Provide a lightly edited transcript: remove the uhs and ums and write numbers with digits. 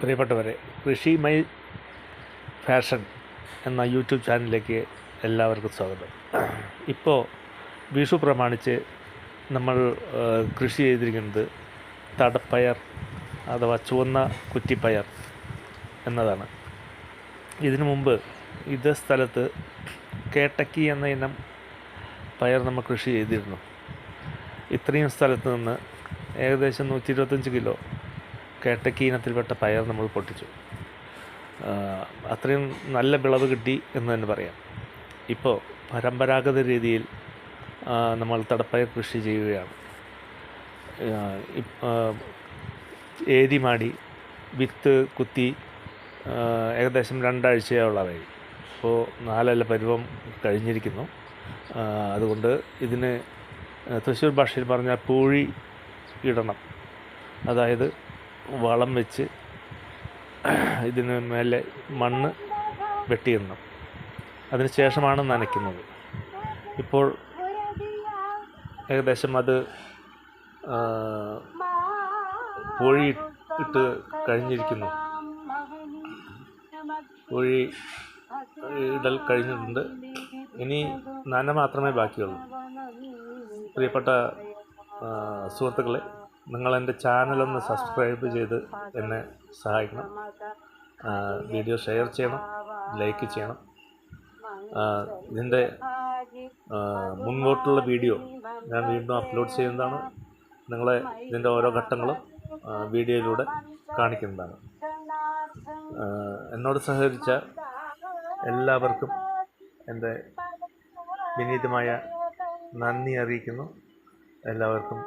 പ്രിയപ്പെട്ടവരെ, കൃഷി my fashion എന്ന യൂട്യൂബ് ചാനലിലേക്ക് എല്ലാവർക്കും സ്വാഗതം. ഇപ്പോൾ വിഷു പ്രമാണിച്ച് നമ്മൾ കൃഷി ചെയ്തിരിക്കുന്നത് തടപ്പയർ അഥവാ ചുവന്ന കുറ്റിപ്പയർ എന്നതാണ്. ഇതിനു മുമ്പ് ഇതേ സ്ഥലത്ത് കേട്ടക്കി എന്ന ഇനം പയർ നമ്മൾ കൃഷി ചെയ്തിരുന്നു. ഇത്രയും സ്ഥലത്ത് നിന്ന് ഏകദേശം 125 കിലോ കേട്ടക്കി ഇനത്തിൽപ്പെട്ട പയർ നമ്മൾ പൊട്ടിച്ചു. അത്രയും നല്ല വിളവ് കിട്ടി എന്ന് തന്നെ പറയാം. ഇപ്പോൾ പരമ്പരാഗത രീതിയിൽ നമ്മൾ തടപ്പയർ കൃഷി ചെയ്യുകയാണ്. ഏരി മാടി വിത്ത് കുത്തി ഏകദേശം 2 ആഴ്ചയോളമായി. ഇപ്പോൾ 4 പരുവം കഴിഞ്ഞിരിക്കുന്നു. അതുകൊണ്ട് ഇതിന് തൃശ്ശൂർ ഭാഷയിൽ പറഞ്ഞാൽ പൂഴി ഇടണം. അതായത് വളം വെച്ച് ഇതിന് മേലെ മണ്ണ് വെട്ടിയിടണം. അതിന് ശേഷമാണ് നനയ്ക്കുന്നത്. ഇപ്പോൾ ഏകദേശം അത് പൂഴി ഇട്ട് കഴിഞ്ഞിരിക്കുന്നു. പൂഴി ഇടൽ കഴിഞ്ഞിട്ടുണ്ട്. ഇനി നന മാത്രമേ ബാക്കിയുള്ളൂ. പ്രിയപ്പെട്ട സുഹൃത്തുക്കളെ, നിങ്ങളെൻ്റെ ചാനലൊന്ന് സബ്സ്ക്രൈബ് ചെയ്ത് എന്നെ സഹായിക്കണം. വീഡിയോ ഷെയർ ചെയ്യണം, ലൈക്ക് ചെയ്യണം. ഇതിൻ്റെ മുൻപോട്ടുള്ള വീഡിയോ ഞാൻ വീണ്ടും അപ്ലോഡ് ചെയ്യുന്നതാണ്. നിങ്ങളെ ഇതിൻ്റെ ഓരോ ഘട്ടങ്ങളും വീഡിയോയിലൂടെ കാണിക്കുന്നതാണ്. എന്നോട് സഹകരിച്ച എല്ലാവർക്കും എൻ്റെ വിനീതമായ നന്ദി അറിയിക്കുന്നു. എല്ലാവർക്കും